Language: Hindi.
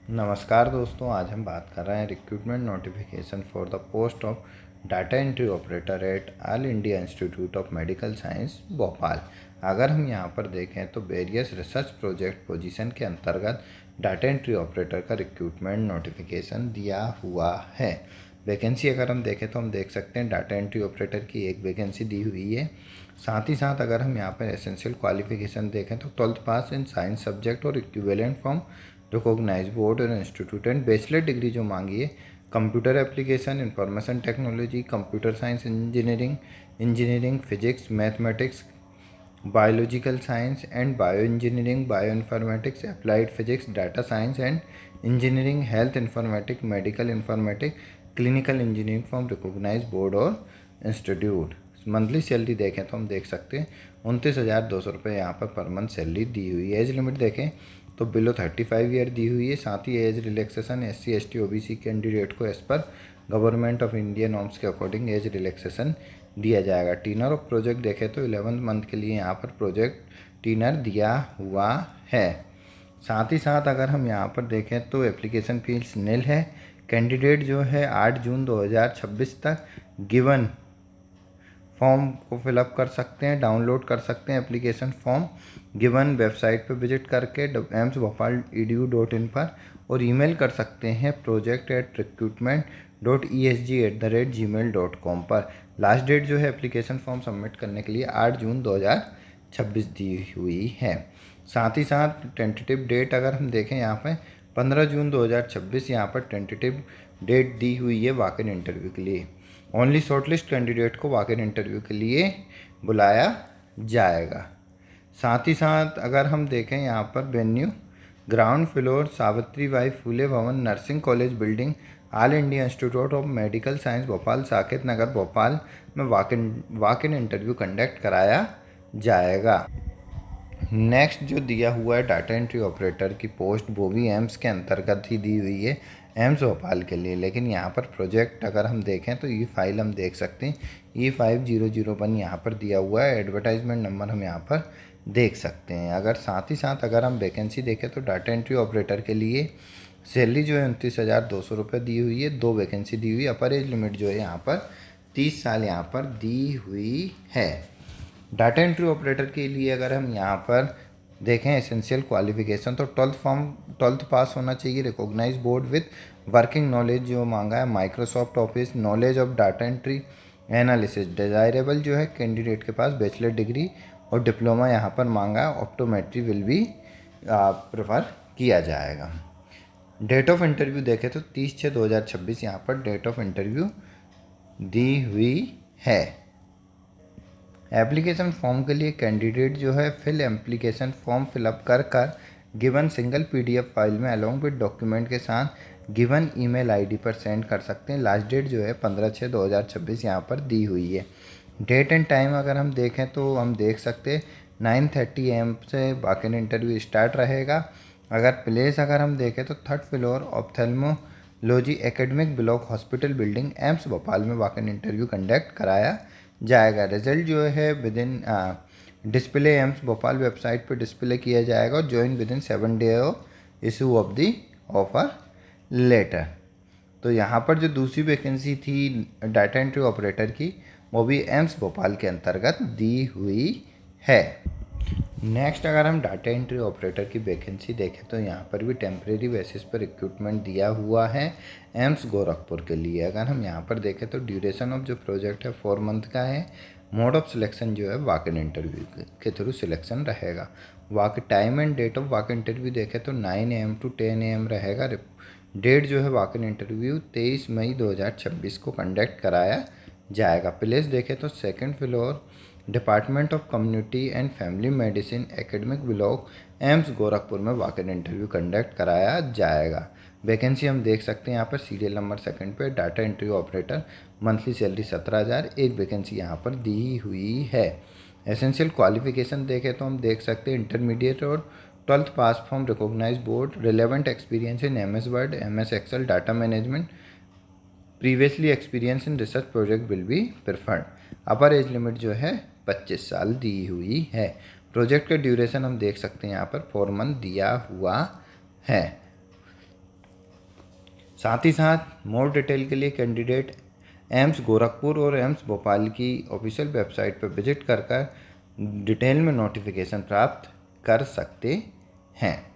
नमस्कार दोस्तों, आज हम बात कर रहे हैं recruitment notification for the post of data entry operator at all India Institute of Medical Science Bhopal. अगर हम यहाँ पर देखें तो वेरियस रिसर्च प्रोजेक्ट पोजीशन के अंतर्गत डाटा एंट्री ऑपरेटर का रिक्रूटमेंट नोटिफिकेशन दिया हुआ है। वैकेंसी अगर हम देखें तो हम देख सकते हैं डाटा एंट्री ऑपरेटर की एक वैकेंसी दी हुई है। साथ ही साथ अगर हम यहाँ पर एसेंशियल क्वालिफिकेशन देखें तो 12th pass in science subject और इक्विवेलेंट फ्रॉम रिकॉग्नाइज बोर्ड और इंस्टीट्यूट एंड बैचलर डिग्री जो मांगी है computer application, information technology, computer science, engineering, physics, mathematics, biological science and bio engineering, bio informatics, applied physics, data science and engineering, health informatics, medical informatics, clinical engineering from recognise board और इंस्टीट्यूट। मंथली सैलरी देखें तो हम देख सकते हैं 29,200 रुपये यहाँ पर मंथ सैलरी दी हुई है। एज लिमिट देखें तो बिलो 35 ईयर दी हुई है। साथ ही age relaxation SC ST OBC candidate को एज पर गवर्नमेंट ऑफ इंडिया नॉर्म्स के अकॉर्डिंग एज रिलैक्सेशन दिया जाएगा। टीनर ऑफ प्रोजेक्ट देखें तो 11 मंथ के लिए यहाँ पर प्रोजेक्ट टीनर दिया हुआ है। साथ ही साथ अगर हम यहाँ पर देखें तो एप्लीकेशन फीस निल है। कैंडिडेट जो है 8 जून 2026 तक गिवन फॉर्म को फिलअप कर सकते हैं, डाउनलोड कर सकते हैं एप्लीकेशन फॉर्म गिवन वेबसाइट पर विजिट करके AIIMSBhopal.edu.in पर, और ईमेल कर सकते हैं project@recruitment.esg@gmail.com पर। लास्ट डेट जो है एप्लीकेशन फॉर्म सबमिट करने के लिए 8 जून 2026 दी हुई है। साथ ही साथ टेंटेटिव डेट अगर हम देखें यहाँ पर 15 जून 2026 यहाँ पर टेंटेटिव डेट दी हुई है वॉक इन इंटरव्यू के लिए। ओनली शॉर्टलिस्ट कैंडिडेट को वॉक इन इंटरव्यू के लिए बुलाया जाएगा। साथ ही साथ अगर हम देखें यहाँ पर venue ground floor Savitri Bai Phule Bhawan, nursing college building, All India Institute of Medical Science Bhopal, Saket Nagar Bhopal में वॉक इन इंटरव्यू कंडक्ट कराया जाएगा। नेक्स्ट जो दिया हुआ है डाटा एंट्री ऑपरेटर की पोस्ट, वो भी एम्स के अंतर्गत ही दी हुई है, एम्स भोपाल के लिए। लेकिन यहाँ पर प्रोजेक्ट अगर हम देखें तो ये फाइल हम देख सकते हैं E5001 यहाँ पर दिया हुआ है। एडवर्टाइजमेंट नंबर हम यहाँ पर देख सकते हैं। अगर साथ ही साथ अगर हम वैकेंसी देखें तो डाटा एंट्री ऑपरेटर के लिए सैलरी जो है 29,200 रुपये दी हुई है। 2 वैकेंसी दी हुई है। अपर एज लिमिट जो है यहाँ पर 30 साल यहाँ पर दी हुई है। डाटा एंट्री ऑपरेटर के लिए अगर हम यहाँ पर देखें एसेंशियल क्वालिफिकेशन तो 12th पास होना चाहिए, recognise board with working knowledge जो मांगा है Microsoft office, knowledge of data entry analysis. Desirable जो है कैंडिडेट के पास बैचलर डिग्री और डिप्लोमा यहाँ पर मांगा है। ऑप्टोमेट्री विल भी प्रेफर किया जाएगा। डेट ऑफ इंटरव्यू देखें तो 30/6/2026 यहाँ पर डेट ऑफ इंटरव्यू दी हुई है। एप्लीकेशन फॉर्म के लिए कैंडिडेट जो है फिल एप्लीकेशन फॉर्म फिलअप कर गिवन सिंगल PDF फाइल में अलोंग विद डॉक्यूमेंट के साथ गिवन ईमेल ID पर सेंड कर सकते हैं। लास्ट डेट जो है 15/6/2026 यहाँ पर दी हुई है। डेट एंड टाइम अगर हम देखें तो हम देख सकते हैं 9:30 AM से वॉक इन इंटरव्यू स्टार्ट रहेगा। अगर प्लेस अगर हम देखें तो 3rd floor ophthalmology academic block hospital building AIIMS Bhopal में वॉक इन इंटरव्यू कंडक्ट कराया जाएगा। रिजल्ट जो है within display AIIMS Bhopal website पर डिस्प्ले किया जाएगा और join within 7 day of issue of the offer letter. तो यहाँ पर जो दूसरी वैकेंसी थी डाटा एंट्री ऑपरेटर की वो भी एम्स भोपाल के अंतर्गत दी हुई है। नेक्स्ट अगर हम डाटा एंट्री ऑपरेटर की वैकेंसी देखें तो यहाँ पर भी टेम्परेरी बेसिस पर रिक्रूटमेंट दिया हुआ है एम्स गोरखपुर के लिए। अगर हम यहाँ पर देखें तो ड्यूरेशन ऑफ जो प्रोजेक्ट है 4 मंथ का है। मोड ऑफ सिलेक्शन जो है वॉक इन इंटरव्यू के थ्रू सिलेक्शन रहेगा। Walk time and date of walk interview देखें तो 9 AM to 10 AM रहेगा। डेट जो है वॉक इन इंटरव्यू 23 मई 2026 को कंडक्ट कराया जाएगा। प्लेस देखें तो 2nd floor department of community and family medicine academic block AIIMS Gorakhpur में वॉक इन इंटरव्यू कंडक्ट कराया जाएगा। वैकेंसी हम देख सकते हैं यहाँ पर सीरियल नंबर 2nd पे data entry operator, monthly salary 17,000। एक वैकेंसी यहाँ पर दी हुई है। एसेंशियल क्वालिफिकेशन देखें तो हम देख सकते हैं इंटरमीडिएट और 12th pass from recognise board, relevant experience in MS word, MS excel, data management, previously experience in research project will be preferred. Upper age limit जो है 25 साल दी हुई है। प्रोजेक्ट का ड्यूरेशन हम देख सकते हैं यहाँ पर 4 मंथ दिया हुआ है। साथ ही साथ मोर डिटेल के लिए कैंडिडेट एम्स गोरखपुर और एम्स भोपाल की ऑफिशियल वेबसाइट पर विजिट कर डिटेल में नोटिफिकेशन प्राप्त कर सकते हैं।